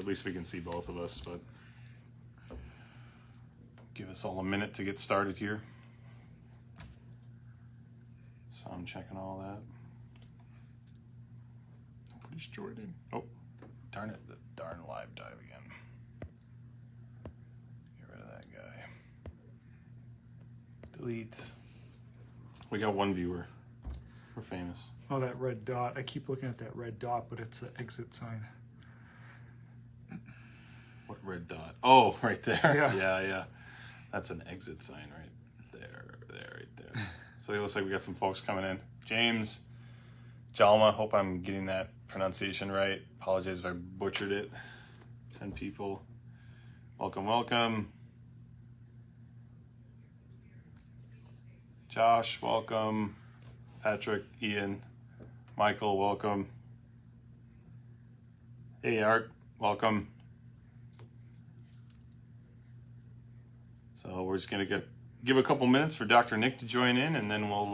at least we can see both of us. But give us all a minute to get started here. So I'm checking all that. Nobody's joining. Oh, darn it. The darn live dive again. Get rid of that guy. Delete. We got one viewer. We're famous. Oh, that red dot. I keep looking at that red dot, but it's an exit sign. What red dot? Oh, right there. Yeah. Yeah. That's an exit sign right there, right there. So it looks like we got some folks coming in. James, Jalma, hope I'm getting that pronunciation right. Apologize if I butchered it. 10 people. Welcome. Josh, welcome. Patrick, Ian, Michael, welcome. Hey, Art, welcome. So we're just going to give a couple minutes for Dr. Nick to join in, and then we'll...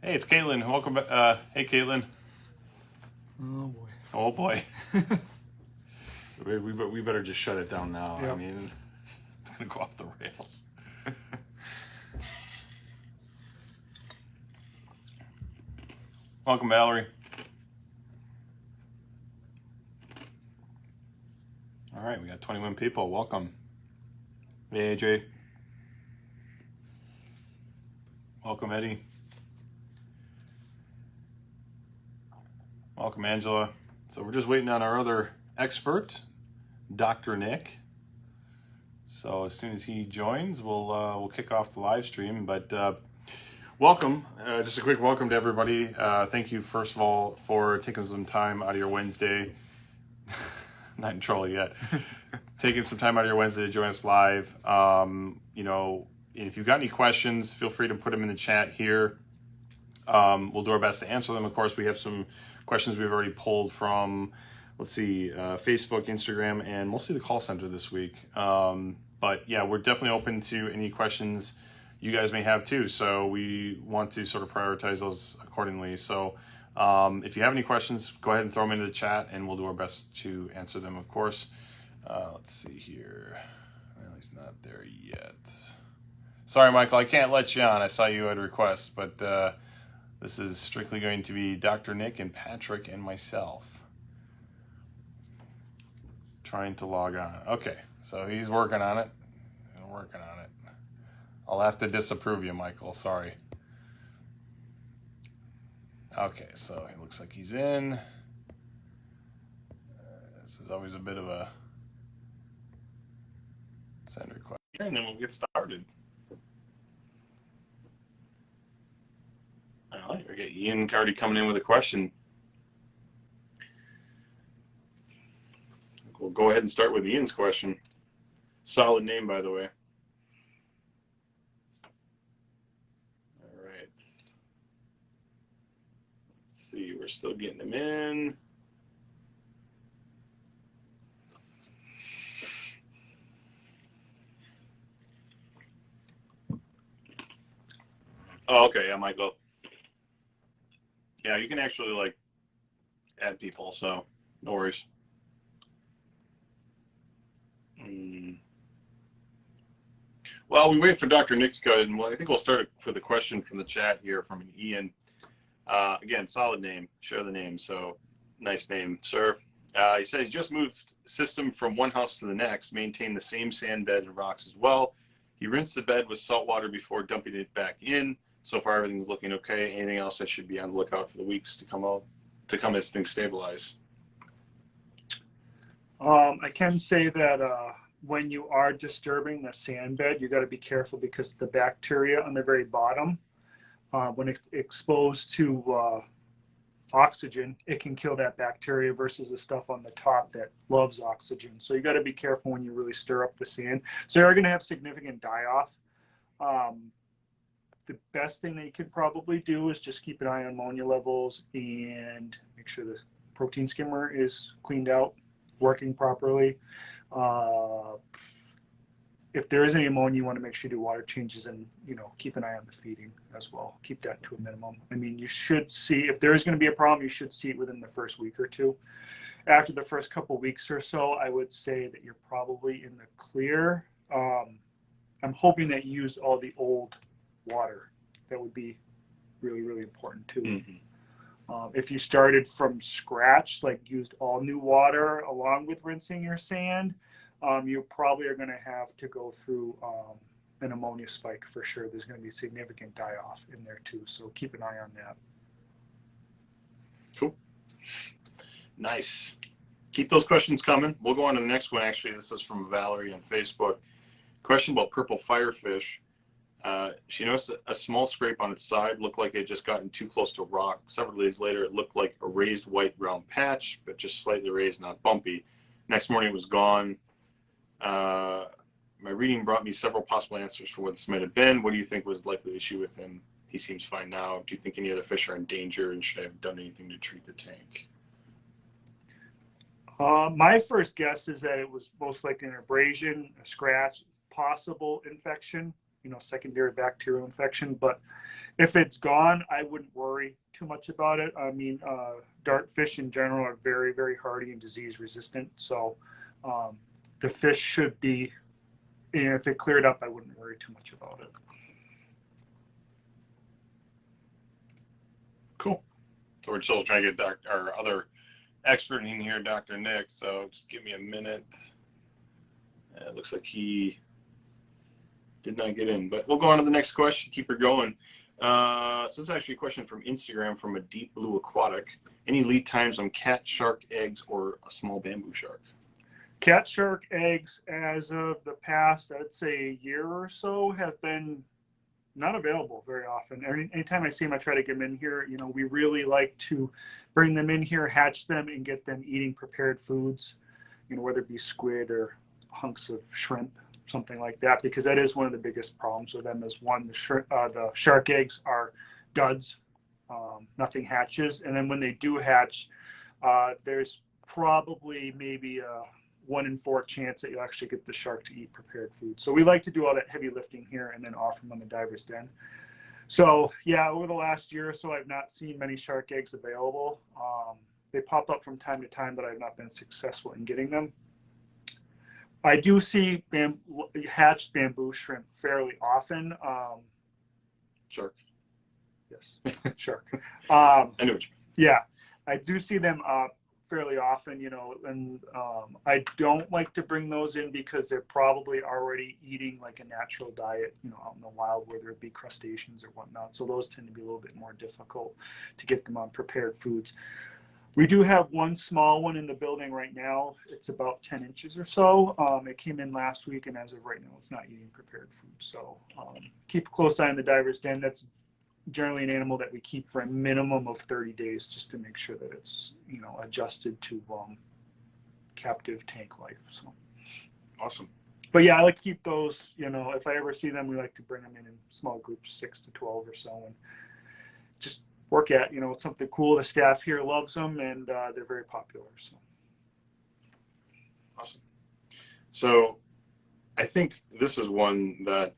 Hey, it's Caitlin. Welcome back. Hey, Caitlin. Oh, Oh, boy. boy. we better just shut it down now. Yep. I mean, it's going to go off the rails. Welcome, Valerie. All right, we got 21 people. Welcome. Hey, AJ. Welcome, Eddie. Welcome, Angela. So we're just waiting on our other expert, Dr. Nick. So as soon as he joins, we'll kick off the live stream. But welcome. Just a quick welcome to everybody. Thank you, first of all, for taking some time out of your Wednesday. Not in trouble yet. Taking some time out of your Wednesday to join us live. You know, if you've got any questions, feel free to put them in the chat here. We'll do our best to answer them. Of course, we have some questions we've already pulled from, let's see, Facebook, Instagram, and mostly the call center this week. But yeah, we're definitely open to any questions you guys may have too. So we want to sort of prioritize those accordingly. So if you have any questions, go ahead and throw them into the chat and we'll do our best to answer them, of course. Let's see here. Well, he's not there yet. Sorry, Michael, I can't let you on. I saw you had requests, but this is strictly going to be Dr. Nick and Patrick and myself trying to log on. Okay, so he's working on it. I'll have to disapprove you, Michael. Sorry. Okay, so it looks like he's in. This is always a bit of a send request. And then we'll get started. All right, we got Ian already coming in with a question. We'll go ahead and start with Ian's question. Solid name, by the way. All right. Let's see, we're still getting them in. Oh, okay, yeah, Michael. Yeah, you can actually like add people, so no worries. Well, we wait for Dr. Nick to go ahead, and I think we'll start with a question from the chat here from an Ian. Again, solid name, share the name, so nice name, sir. He said he just moved system from one house to the next, maintained the same sand bed and rocks as well. He rinsed the bed with salt water before dumping it back in. So far, everything's looking okay. Anything else I should be on the lookout for the weeks to come as things stabilize? I can say that when you are disturbing the sand bed, you got to be careful because the bacteria on the very bottom, when it's exposed to oxygen, it can kill that bacteria versus the stuff on the top that loves oxygen. So you got to be careful when you really stir up the sand. So you're going to have significant die-off. The best thing that you could probably do is just keep an eye on ammonia levels and make sure the protein skimmer is cleaned out, working properly. if there is any ammonia, you want to make sure you do water changes and, keep an eye on the feeding as well. Keep that to a minimum. I mean, you should see, if there is going to be a problem, you should see it within the first week or two. After the first couple weeks or so, I would say that you're probably in the clear. I'm hoping that you used all the old water. That would be really, really important too. Mm-hmm. If you started from scratch, like used all new water along with rinsing your sand, you probably are going to have to go through an ammonia spike for sure. There's going to be significant die-off in there too, so keep an eye on that. Cool. Nice. Keep those questions coming. We'll go on to the next one. Actually, this is from Valerie on Facebook. Question about purple firefish. She noticed a small scrape on its side, looked like it had just gotten too close to rock. Several days later, it looked like a raised white round patch, but just slightly raised, not bumpy. Next morning, it was gone. My reading brought me several possible answers for what this might have been. What do you think was the likely issue with him? He seems fine now. Do you think any other fish are in danger, and should I have done anything to treat the tank? My first guess is that it was most likely an abrasion, a scratch, possible infection, secondary bacterial infection. But if it's gone, I wouldn't worry too much about it. I mean, dart fish in general are very, very hardy and disease resistant. So the fish should be, if it cleared up, I wouldn't worry too much about it. Cool. So we're still trying to get our other expert in here, Dr. Nick. So just give me a minute. It looks like he did not get in, but we'll go on to the next question. Keep her going. So this is actually a question from Instagram from a Deep Blue Aquatic. Any lead times on cat shark eggs or a small bamboo shark? Cat shark eggs, as of the past, I'd say a year or so, have been not available very often. Anytime I see them, I try to get them in here. We really like to bring them in here, hatch them, and get them eating prepared foods, whether it be squid or hunks of shrimp, something like that, because that is one of the biggest problems with them is one, the shark eggs are duds, nothing hatches. And then when they do hatch, there's probably maybe a 1 in 4 chance that you'll actually get the shark to eat prepared food. So we like to do all that heavy lifting here and then offer them on the diver's den. So yeah, over the last year or so, I've not seen many shark eggs available. They pop up from time to time, but I've not been successful in getting them. I do see hatched bamboo shrimp fairly often. Shark. Yes, shark. I know what you mean. Yeah, I do see them fairly often, and I don't like to bring those in because they're probably already eating like a natural diet, out in the wild, whether it be crustaceans or whatnot. So those tend to be a little bit more difficult to get them on prepared foods. We do have one small one in the building right now. It's about 10 inches or so. It came in last week, and as of right now, it's not eating prepared food. So keep a close eye on the diver's den. That's generally an animal that we keep for a minimum of 30 days just to make sure that it's, adjusted to captive tank life. So awesome. But yeah, I like to keep those, if I ever see them, we like to bring them in small groups, 6 to 12 or so, and just work at, it's something cool. The staff here loves them, and they're very popular. So awesome. So I think this is one that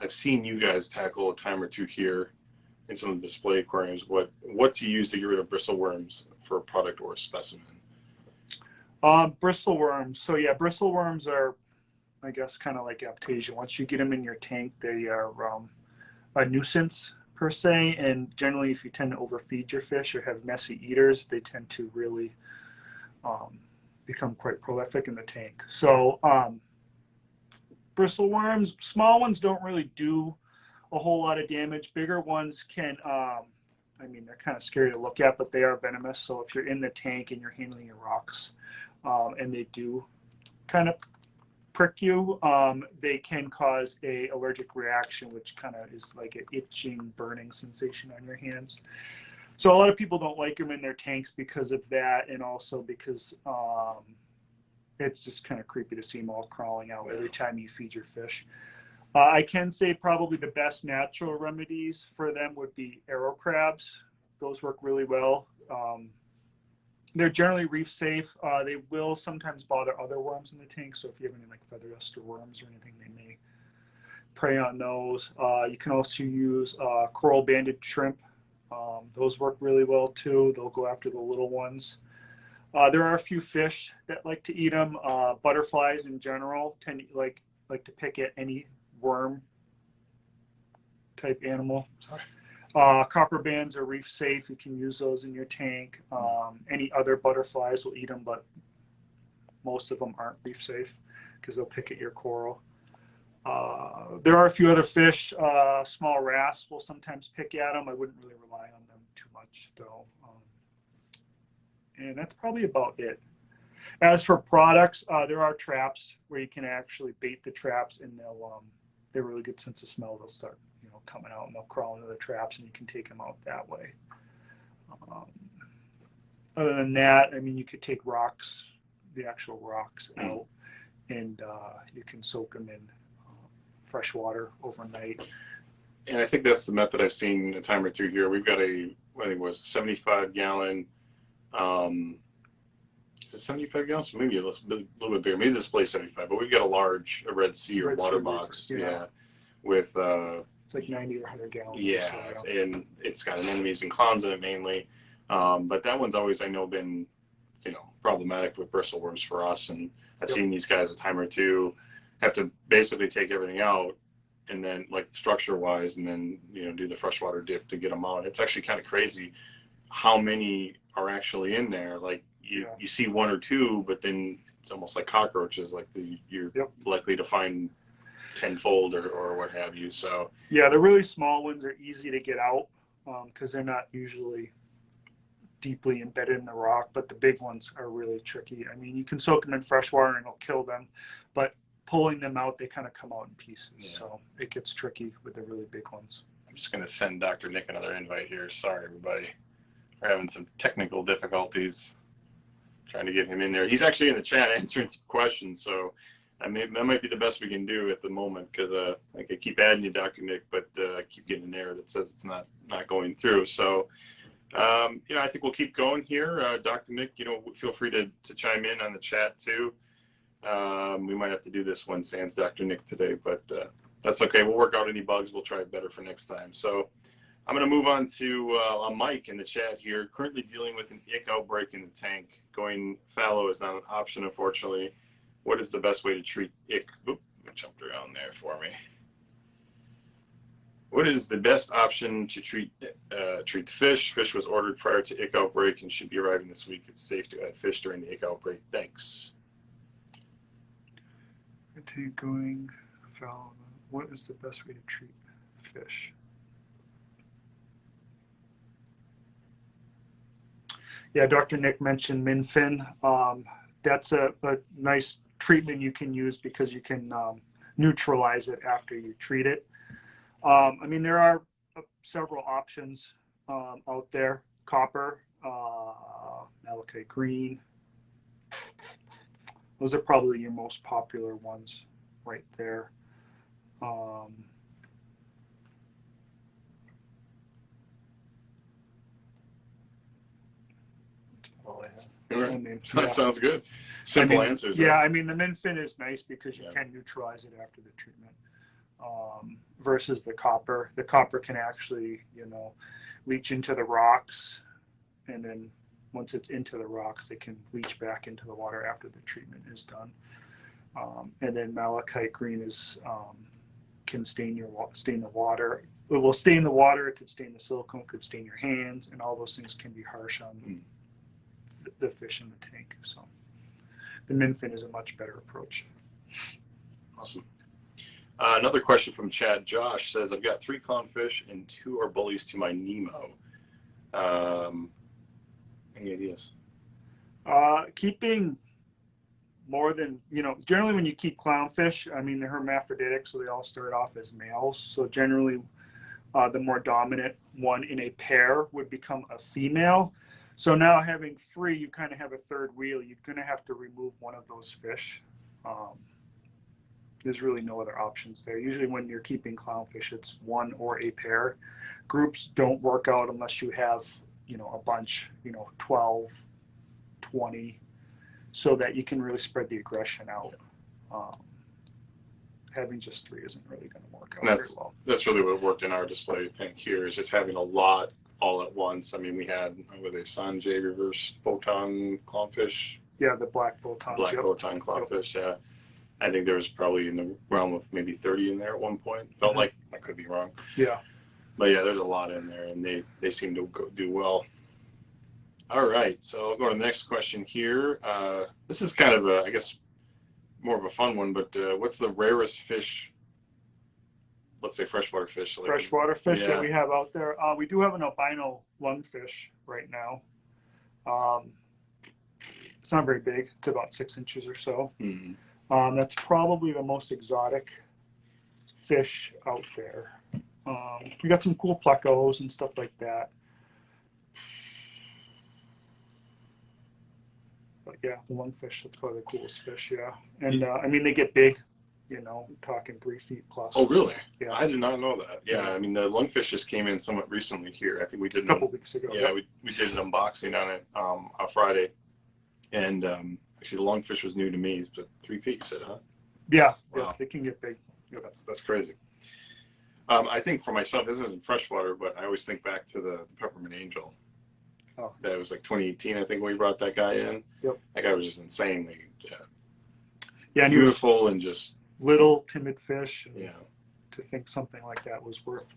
I've seen you guys tackle a time or two here in some of the display aquariums. What to use to get rid of bristleworms for a product or a specimen? Bristleworms. So yeah, bristleworms are, I guess, kind of like Aptasia. Once you get them in your tank, they are a nuisance per se, and generally if you tend to overfeed your fish or have messy eaters, they tend to really become quite prolific in the tank. So bristleworms, small ones don't really do a whole lot of damage. Bigger ones can, they're kind of scary to look at, but they are venomous. So if you're in the tank and you're handling your rocks and they do kind of prick you, they can cause a allergic reaction, which kind of is like an itching, burning sensation on your hands. So a lot of people don't like them in their tanks because of that, and also because it's just kind of creepy to see them all crawling out every time you feed your fish. I can say probably the best natural remedies for them would be arrow crabs. Those work really well. They're generally reef safe. They will sometimes bother other worms in the tank. So if you have any like feather duster worms or anything, they may prey on those. You can also use coral banded shrimp. Those work really well too. They'll go after the little ones. There are a few fish that like to eat them. Butterflies in general tend to like to pick at any worm type animal. Sorry. Copper bands are reef safe. You can use those in your tank. Any other butterflies will eat them, but most of them aren't reef safe because they'll pick at your coral. There are a few other fish. Small wrasse will sometimes pick at them. I wouldn't really rely on them too much though. And that's probably about it. As for products, there are traps where you can actually bait the traps, and they're really good sense of smell. They'll start coming out, and they'll crawl into the traps, and you can take them out that way. Other than that, I mean, you could take rocks, the actual rocks out, and you can soak them in fresh water overnight. And I think that's the method I've seen a time or two here. We've got I think it was 75 gallon. Is it 75 gallons? Maybe a little bit bigger. Maybe this place 75, but we've got a Red Sea or water box. Yeah. With it's like 90 or 100 gallons. Yeah, so, and it's got anemones and clowns in it mainly. But that one's always, I know, been problematic with bristle worms for us. And I've seen these guys a time or two have to basically take everything out, and then like structure wise, and then do the freshwater dip to get them out. It's actually kind of crazy how many are actually in there. Like you see one or two, but then it's almost like cockroaches. Like you're likely to find tenfold or what have you. So yeah, the really small ones are easy to get out because they're not usually deeply embedded in the rock, but the big ones are really tricky. I mean, you can soak them in fresh water and it'll kill them, but pulling them out, they kind of come out in pieces. So it gets tricky with the really big ones. I'm just going to send Dr. Nick another invite here. Sorry, everybody. We're having some technical difficulties trying to get him in there. He's actually in the chat answering some questions, so that might be the best we can do at the moment, because I keep adding you, Dr. Nick, but I keep getting an error that says it's not going through. So, I think we'll keep going here. Dr. Nick, feel free to chime in on the chat too. We might have to do this one sans Dr. Nick today, but that's okay. We'll work out any bugs. We'll try it better for next time. So I'm going to move on to Mike in the chat here. Currently dealing with an ick outbreak in the tank. Going fallow is not an option, unfortunately. What is the best way to treat ick? Oop, I jumped around there for me. What is the best option to treat the fish? Fish was ordered prior to ick outbreak and should be arriving this week. It's safe to add fish during the ick outbreak. Thanks. Going fallow. What is the best way to treat fish? Yeah, Dr. Nick mentioned Minfin. That's a nice treatment you can use because you can neutralize it after you treat it. I mean, there are several options out there. Copper, malachite green. Those are probably your most popular ones right there. That sounds good. Simple answers. Yeah, right? I mean, the Minfin is nice because you can neutralize it after the treatment versus the copper. The copper can actually, leach into the rocks, and then once it's into the rocks, it can leach back into the water after the treatment is done. And then malachite green can stain the water. It will stain the water. It could stain the silicone. It could stain your hands, and all those things can be harsh on the fish in the tank. So the Minfin is a much better approach. Awesome. Another question from Chad. Josh says, I've got 3 clownfish and 2 are bullies to my Nemo. Any ideas? Keeping more than, generally when you keep clownfish, I mean, they're hermaphroditic, so they all start off as males. So generally the more dominant one in a pair would become a female. So now having 3, you kind of have a third wheel. You're going to have to remove one of those fish. There's really no other options there. Usually when you're keeping clownfish, it's 1 or a pair. Groups don't work out unless you have, a bunch, 12 20, so that you can really spread the aggression out. Having just 3 isn't really going to work out very well. That's really what worked in our display tank here, is just having a lot all at once. I mean, we had, what were they, Sanjay reverse photon clownfish? Yeah, the black photon. Photon clownfish, yeah. I think there was probably in the realm of maybe 30 in there at one point. Felt like, I could be wrong. Yeah. But yeah, there's a lot in there, and they seem to do well. All right, so I'll go to the next question here. This is kind of a, I guess, more of a fun one, but what's the rarest fish, let's say freshwater fish? Freshwater fish that we have out there. We do have an albino lungfish right now. It's not very big. It's about 6 inches or so. That's probably the most exotic fish out there. We got some cool plecos and stuff like that. But yeah, the lungfish, that's probably the coolest fish, yeah. And I mean, they get big, you know, talking 3 feet plus. Oh, really? Yeah. I did not know that. Yeah, I mean, the lungfish just came in somewhat recently here. I think we did a couple weeks ago. Yeah, we did an unboxing on it on Friday. And actually, the lungfish was new to me. But 3 feet, you said, huh? Yeah, wow. Yeah, they can get big. Yeah, that's crazy. I think for myself, this isn't freshwater, but I always think back to the peppermint angel. Oh. That was like 2018, I think, when we brought that guy in. Yep. That guy was just insanely and beautiful and just little timid fish. Yeah. To think something like that was worth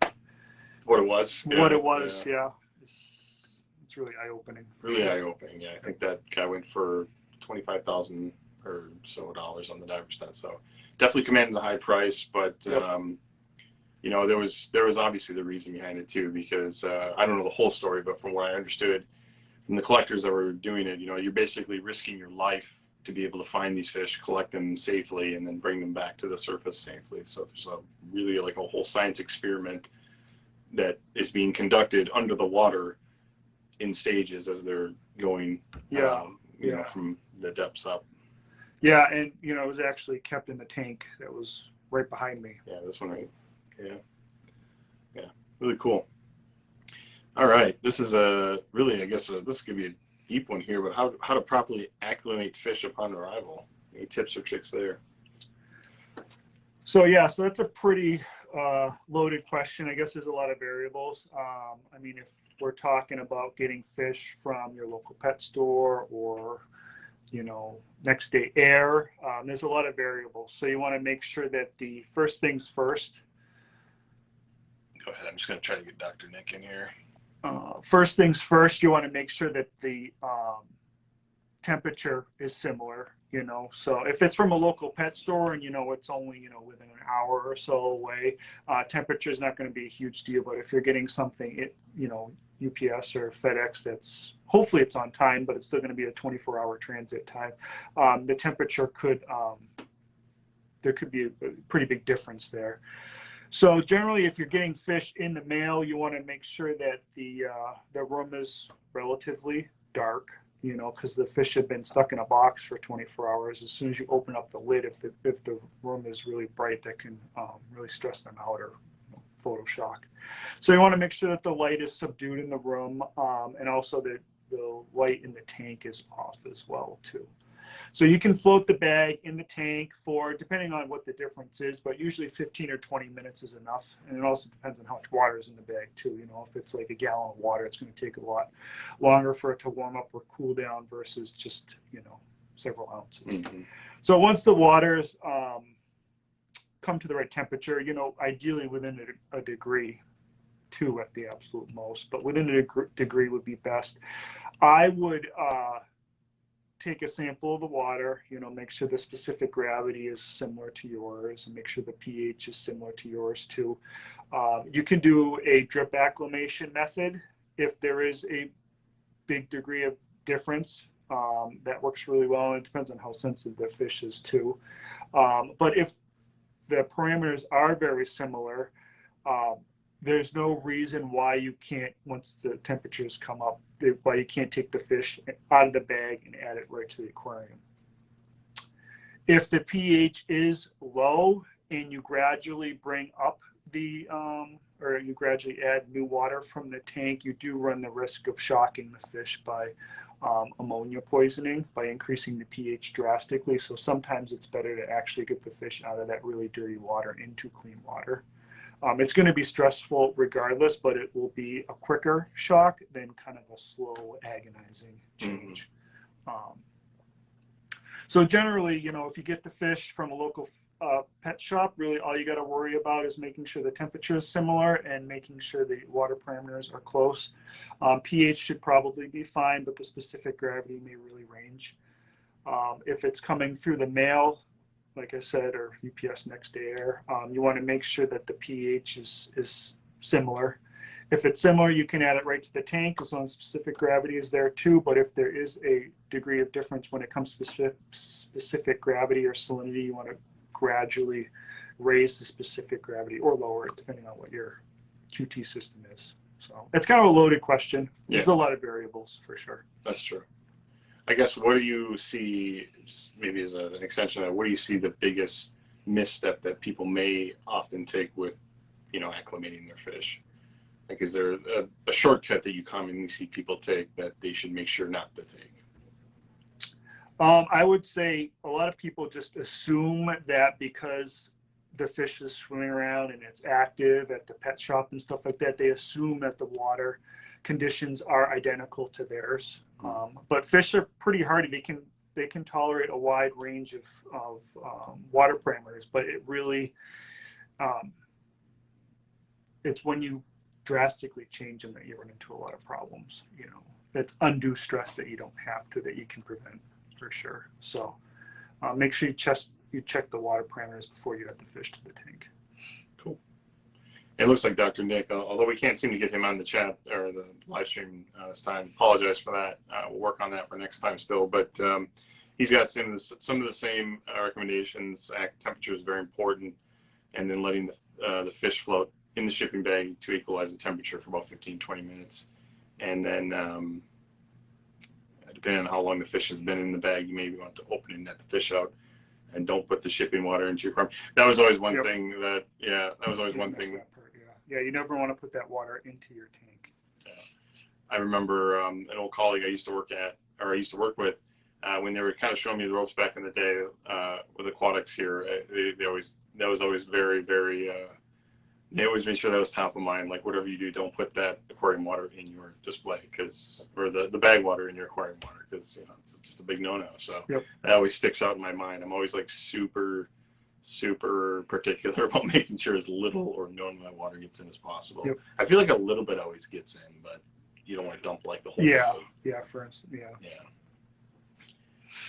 what it was. What it was, yeah. It's really eye-opening. Really eye-opening, yeah. I think that guy went for $25,000 or so dollars on the diver's tent. So definitely commanded the high price, but you know, there was obviously the reason behind it too, because I don't know the whole story, but from what I understood from the collectors that were doing it, you know, you're basically risking your life to be able to find these fish, collect them safely, and then bring them back to the surface safely. So there's a really like a whole science experiment that is being conducted under the water in stages as they're going, you know, from the depths up. Yeah, and you know, it was actually kept in the tank that was right behind me. Yeah, this one right. Yeah, really cool. All right, this is a really, I guess, this could be a deep one here, but how to properly acclimate fish upon arrival? Any tips or tricks there? So yeah, so that's a pretty loaded question. I guess there's a lot of variables. I mean, if we're talking about getting fish from your local pet store or, you know, next day air, there's a lot of variables. So you want to make sure that the first things first. Go ahead. I'm just going to try to get Dr. Nick in here. First things first, you want to make sure that the temperature is similar, you know. So if it's from a local pet store and, you know, it's only, you know, within an hour or so away, temperature is not going to be a huge deal. But if you're getting something, you know, UPS or FedEx, that's hopefully it's on time, but it's still going to be a 24-hour transit time. The temperature could, there could be a pretty big difference there. So generally, if you're getting fish in the mail, you want to make sure that the room is relatively dark, you know, because the fish have been stuck in a box for 24 hours. As soon as you open up the lid, if the room is really bright, that can really stress them out or photo shock. So you want to make sure that the light is subdued in the room, and also that the light in the tank is off as well too. So you can float the bag in the tank for, depending on what the difference is, but usually 15 or 20 minutes is enough. And it also depends on how much water is in the bag too. You know, if it's like a gallon of water, it's going to take a lot longer for it to warm up or cool down versus just, you know, several ounces. Mm-hmm. So once the waters come to the right temperature, you know, ideally within a degree, 2 at the absolute most, but within a degree would be best. I would take a sample of the water, you know, make sure the specific gravity is similar to yours and make sure the pH is similar to yours too. You can do a drip acclimation method if there is a big degree of difference. That works really well, and it depends on how sensitive the fish is too. But if the parameters are very similar, there's no reason why you can't, once the temperatures come up, why you can't take the fish out of the bag and add it right to the aquarium. If the pH is low and you gradually bring up the, or you gradually add new water from the tank, you do run the risk of shocking the fish by ammonia poisoning by increasing the pH drastically. So sometimes it's better to actually get the fish out of that really dirty water into clean water. It's going to be stressful regardless, but it will be a quicker shock than kind of a slow, agonizing change. So generally, you know, if you get the fish from a local pet shop, really all you got to worry about is making sure the temperature is similar and making sure the water parameters are close. pH should probably be fine, but the specific gravity may really range. If it's coming through the mail, like I said, or UPS next day air, you want to make sure that the pH is similar. If it's similar, you can add it right to the tank as long as specific gravity is there too. But if there is a degree of difference when it comes to specific gravity or salinity, you want to gradually raise the specific gravity or lower it depending on what your QT system is. So it's kind of a loaded question. There's a lot of variables for sure. That's true. I guess, what do you see, just maybe as an extension of that, what do you see the biggest misstep that people may often take with, you know, acclimating their fish? Like, is there a shortcut that you commonly see people take that they should make sure not to take? I would say a lot of people just assume that because the fish is swimming around and it's active at the pet shop and stuff like that, they assume that the water conditions are identical to theirs. But fish are pretty hardy. They can tolerate a wide range of water parameters, but it really, it's when you drastically change them that you run into a lot of problems. You know, it's undue stress that you don't have to, that you can prevent for sure. So make sure you check the water parameters before you add the fish to the tank. Cool. It looks like Dr. Nick, although we can't seem to get him on the chat or the live stream this time, apologize for that. We'll work on that for next time still, but he's got some of the same recommendations. Temperature is very important, and then letting the fish float in the shipping bag to equalize the temperature for about 15-20 minutes. And then depending on how long the fish has been in the bag, you maybe want to open it and let the fish out, and don't put the shipping water into your aquarium. That was always one thing that, that was always one thing. Yeah, you never want to put that water into your tank. Yeah. I remember an old colleague I used to work with, when they were kind of showing me the ropes back in the day with aquatics here. That was always very, very, they always made sure that was top of mind. Like, whatever you do, don't put that aquarium water in your display, or the bag water in your aquarium water, because, you know, it's just a big no-no. So that always sticks out in my mind. I'm always like super particular about making sure as little or no amount of water gets in as possible. I feel like a little bit always gets in, but you don't want to dump like the whole thing. For instance,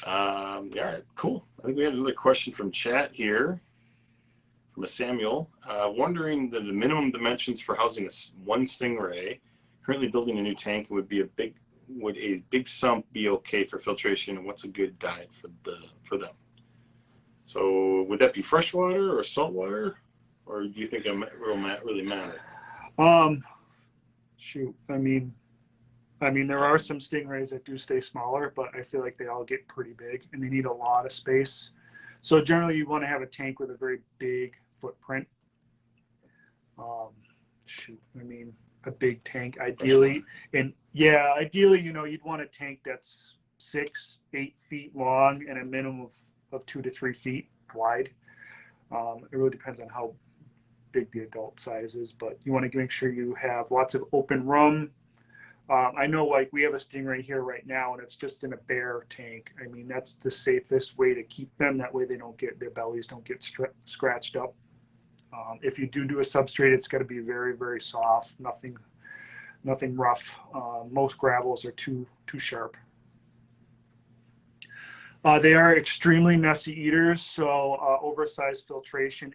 all right, cool. I think we have another question from chat here from a Samuel, wondering the minimum dimensions for housing one Stingray. Currently building a new tank, would a big sump be okay for filtration, and what's a good diet for them? So would that be freshwater or saltwater, or do you think it really matter? Shoot, I mean, there are some Stingrays that do stay smaller, but I feel like they all get pretty big and they need a lot of space. So generally, you want to have a tank with a very big footprint. A big tank, ideally, ideally, you know, you'd want a tank that's 6-8 feet long and a minimum of 2 to 3 feet wide. It really depends on how big the adult size is, but you want to make sure you have lots of open room. I know, like, we have a Stingray here right now, and it's just in a bare tank. I mean, that's the safest way to keep them. That way their bellies don't get scratched up. If you do a substrate, it's got to be very, very soft, nothing rough. Most gravels are too sharp. They are extremely messy eaters, so oversized filtration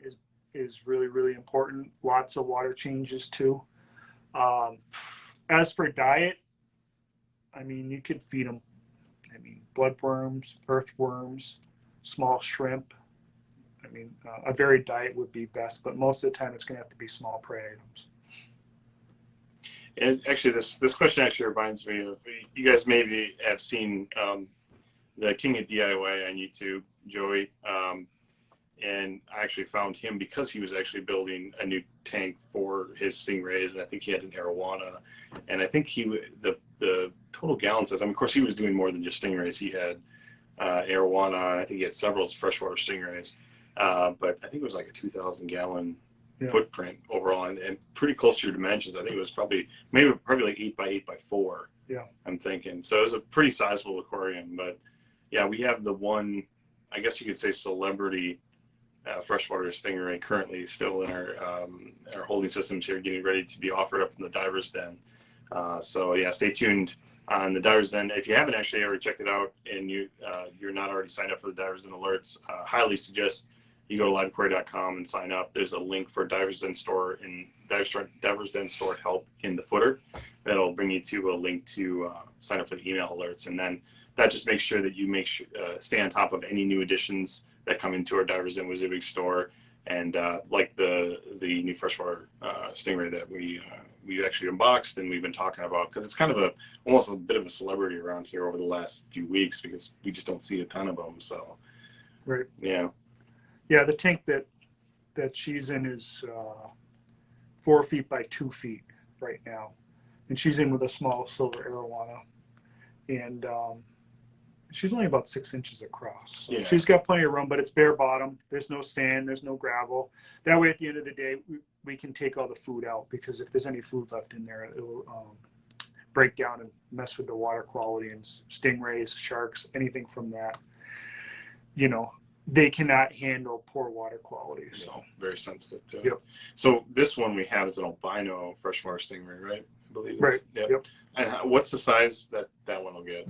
is really, really important. Lots of water changes too. As for diet, I mean, you could feed them, bloodworms, earthworms, small shrimp. A varied diet would be best, but most of the time it's going to have to be small prey items. And actually, this question actually reminds me of, you guys maybe have seen the King of DIY on YouTube, Joey, and I actually found him because he was actually building a new tank for his Stingrays, and I think he had an arowana, and I think the the total gallon size. I mean, of course, he was doing more than just stingrays. He had arowana, and I think he had several freshwater stingrays. But I think it was like a 2,000 gallon footprint overall, and pretty close to your dimensions. I think it was probably like 8 by 8 by 4. Yeah, I'm thinking. So it was a pretty sizable aquarium. But yeah, we have the one, I guess you could say, celebrity freshwater stingray currently still in our holding systems here, getting ready to be offered up in the Divers Den. So yeah, stay tuned on the Divers Den. If you haven't actually ever checked it out and you're not already signed up for the Divers Den alerts, highly suggest you go to liveaquaria.com and sign up. There's a link for Divers Den store and Divers Den store help in the footer. That'll bring you to a link to sign up for the email alerts, and then that just makes sure that you stay on top of any new additions that come into our Divers Den WYSIWYG store, and like the new freshwater stingray that we actually unboxed and we've been talking about, because it's kind of almost a bit of a celebrity around here over the last few weeks because we just don't see a ton of them. So right. Yeah, the tank that she's in is 4 feet by 2 feet right now, and she's in with a small silver arowana, and she's only about 6 inches across. So she's got plenty of room, but it's bare bottom. There's no sand, there's no gravel. That way, at the end of the day, we can take all the food out, because if there's any food left in there, it'll break down and mess with the water quality, and stingrays, sharks, anything from that, they cannot handle poor water quality. So very sensitive too. Yep. So this one we have is an albino freshwater stingray, right? I believe. Right. Yep. And what's the size that one will get?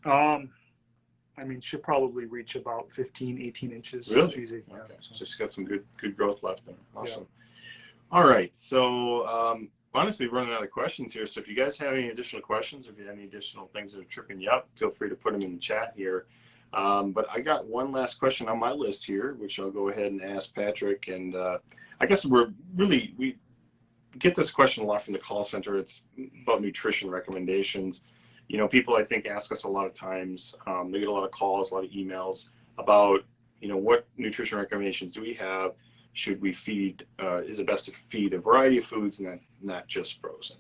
I mean, she'll probably reach about 15, 18 inches. Really? Easy. Okay. Yeah, So she's got some good growth left in her. Awesome. Yeah. All right. So honestly, running out of questions here. So if you guys have any additional questions, or if you have any additional things that are tripping you up, feel free to put them in the chat here. But I got one last question on my list here, which I'll go ahead and ask Patrick. And I guess we get this question a lot from the call center. It's about nutrition recommendations. People, I think, ask us a lot of times. They get a lot of calls, a lot of emails about, what nutrition recommendations do we have? Should we feed? Is it best to feed a variety of foods and not just frozen?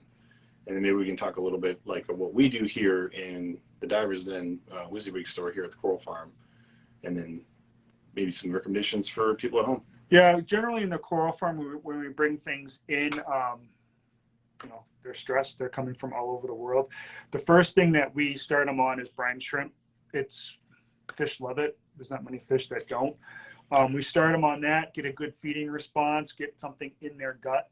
And then maybe we can talk a little bit like of what we do here in the Divers Den WYSIWYG store here at the Coral Farm, and then maybe some recommendations for people at home. Yeah, generally in the Coral Farm, when we bring things in, they're stressed. They're coming from all over the world. The first thing that we start them on is brine shrimp. Fish love it. There's not many fish that don't. We start them on that, get a good feeding response, get something in their gut.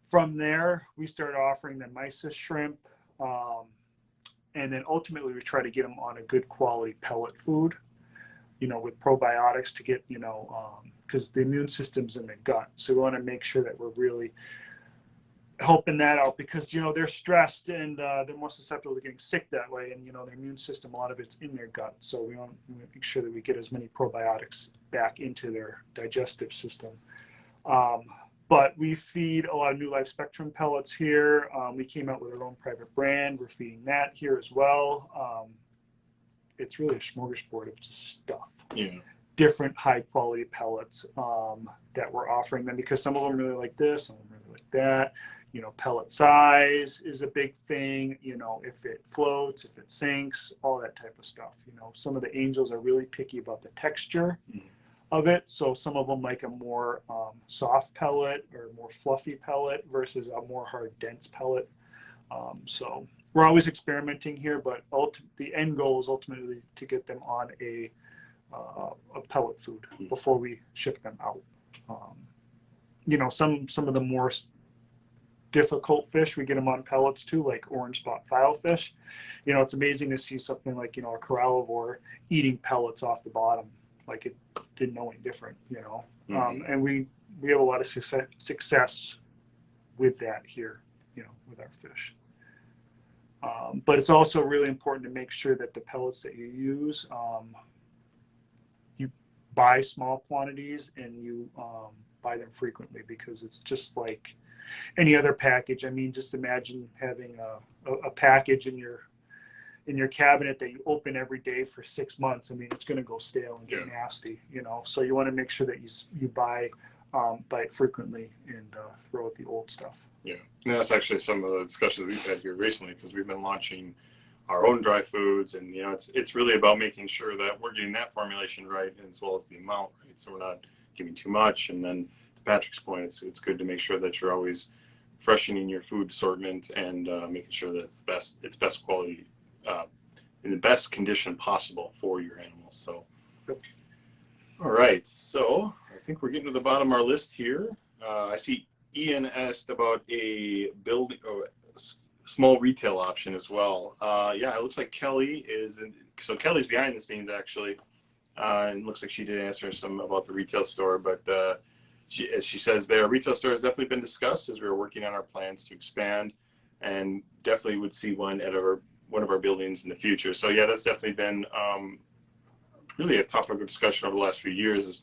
From there, we start offering them mysis shrimp, and then ultimately we try to get them on a good quality pellet food, with probiotics to get, because the immune system's in the gut. So we want to make sure that we're really helping that out, because, they're stressed and they're more susceptible to getting sick that way. And, their immune system, a lot of it's in their gut. So we want to make sure that we get as many probiotics back into their digestive system. But we feed a lot of New Life Spectrum pellets here. We came out with our own private brand. We're feeding that here as well. It's really a smorgasbord of just stuff. Yeah. Different high quality pellets that we're offering them, because some of them really like this, some of them really like that. Pellet size is a big thing. If it floats, if it sinks, all that type of stuff. Some of the angels are really picky about the texture of it. So some of them like a more soft pellet or more fluffy pellet versus a more hard, dense pellet. So we're always experimenting here, but the end goal is ultimately to get them on a pellet food before we ship them out. Some of the more difficult fish, we get them on pellets too, like orange spot filefish. It's amazing to see something like, a corallivore eating pellets off the bottom, like it didn't know any different, and we have a lot of success with that here, with our fish. But it's also really important to make sure that the pellets that you use, you buy small quantities and you buy them frequently, because it's just like any other package. I mean, just imagine having a package in your cabinet that you open every day for 6 months. I mean, it's going to go stale and get nasty, So you want to make sure that you buy bite frequently and throw out the old stuff. Yeah, and that's actually some of the discussions we've had here recently, because we've been launching our own dry foods, and it's really about making sure that we're getting that formulation right as well as the amount right, so we're not giving too much. And then to Patrick's point, it's good to make sure that you're always freshening your food assortment and making sure that it's best quality, in the best condition possible for your animals. So, all right, so I think we're getting to the bottom of our list here. I see Ian asked about a building or small retail option as well. Yeah, it looks like Kelly is so Kelly's behind the scenes actually, and it looks like she did answer some about the retail store, but as she says there, retail store has definitely been discussed as we were working on our plans to expand, and definitely would see one at one of our buildings in the future. So yeah, that's definitely been really a topic of discussion over the last few years, is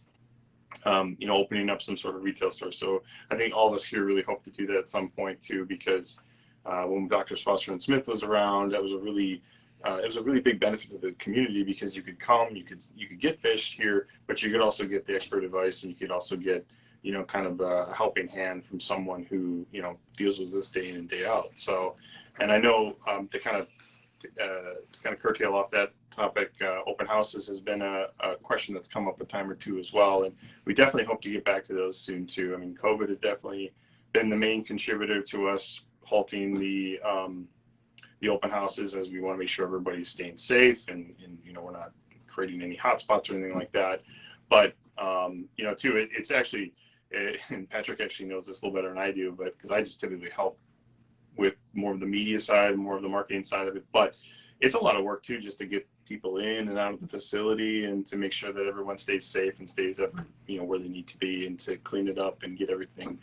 opening up some sort of retail store. So I think all of us here really hope to do that at some point too, because when Dr. Foster and Smith was around, that was it was a really big benefit to the community, because you could come, you could get fish here, but you could also get the expert advice, and you could also get kind of a helping hand from someone who deals with this day in and day out. So, and I know to kind of curtail off that topic, open houses has been a question that's come up a time or two as well, and we definitely hope to get back to those soon too. I mean, COVID has definitely been the main contributor to us halting the open houses, as we want to make sure everybody's staying safe, and we're not creating any hotspots or anything like that. But too, it's actually, and Patrick actually knows this a little better than I do, but because I just typically help with more of the media side, more of the marketing side of it. But it's a lot of work too, just to get people in and out of the facility, and to make sure that everyone stays safe and stays up, where they need to be, and to clean it up and get everything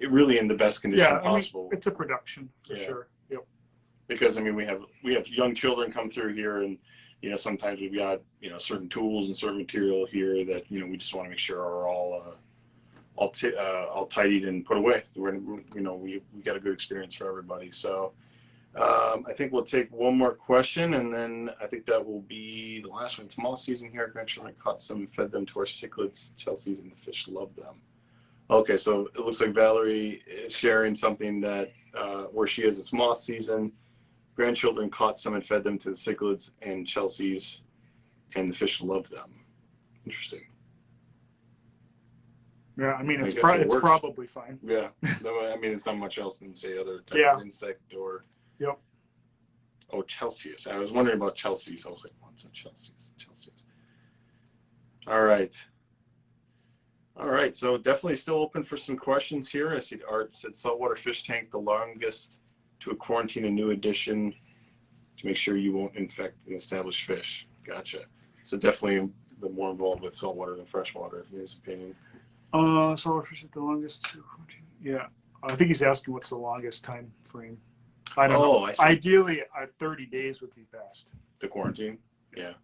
really in the best condition possible. It's a production for sure. Yep. Because we have young children come through here, and sometimes we've got certain tools and certain material here that we just want to make sure are all tidied and put away. We got a good experience for everybody. So I think we'll take one more question, and then I think that will be the last one. Small season here. Grandchildren caught some and fed them to our cichlids, Chelsea's, and the fish love them. Okay, so it looks like Valerie is sharing something that where she is, it's moth season. Grandchildren caught some and fed them to the cichlids and Chelsea's, and the fish love them. Interesting. Yeah, it's probably fine. Yeah, it's not much else than, say, other type of insect or. Yep. Oh, Chelsea's. I was wondering about Chelsea's. I was like, what's a Chelsea's? All right. All right, so definitely still open for some questions here. I see Art said saltwater fish tank, the longest to a quarantine, a new addition to make sure you won't infect an established fish. Gotcha. So definitely been more involved with saltwater than freshwater, in his opinion. Saltwater fish at the longest to quarantine. Yeah, I think he's asking what's the longest time frame. I don't know. I see. Ideally, 30 days would be best. The quarantine? Yeah.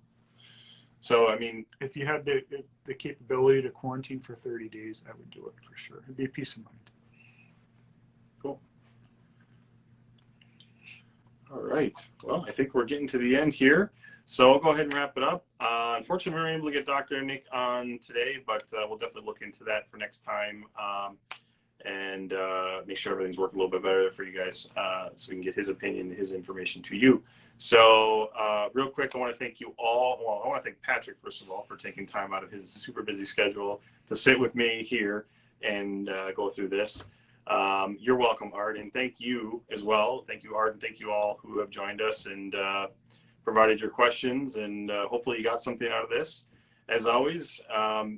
So, if you had the capability to quarantine for 30 days, I would do it for sure. It'd be a peace of mind. Cool. All right. Well, I think we're getting to the end here. So I'll go ahead and wrap it up. Unfortunately, we weren't able to get Dr. Nick on today, but we'll definitely look into that for next time, and make sure everything's working a little bit better for you guys, so we can get his opinion, his information to you. So real quick, I want to thank you all. Well, I want to thank Patrick, first of all, for taking time out of his super busy schedule to sit with me here and go through this. You're welcome, Art, and thank you as well. Thank you, Art, and thank you all who have joined us and provided your questions, and hopefully you got something out of this. As always,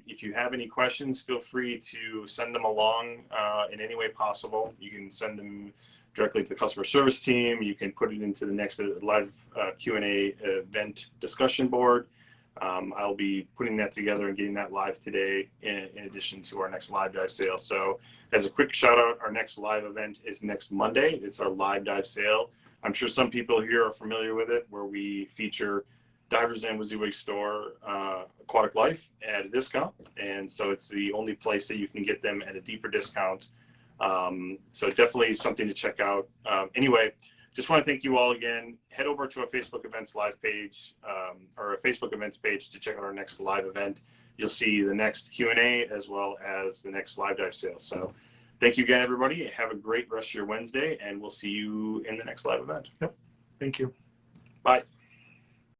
if you have any questions, feel free to send them along in any way possible. You can send them directly to the customer service team. You can put it into the next live Q&A event discussion board. I'll be putting that together and getting that live today in addition to our next live dive sale. So as a quick shout out, our next live event is next Monday. It's our live dive sale. I'm sure some people here are familiar with it, where we feature Divers Dam Wizzy Store Aquatic Life at a discount. And so it's the only place that you can get them at a deeper discount. So definitely something to check out. Anyway, just want to thank you all again. Head over to our Facebook events live page, or a Facebook events page, to check out our next live event. you'll see the next Q&A as well as the next live dive sale. So thank you again, everybody. Have a great rest of your Wednesday, and we'll see you in the next live event. Yep. Thank you. Bye.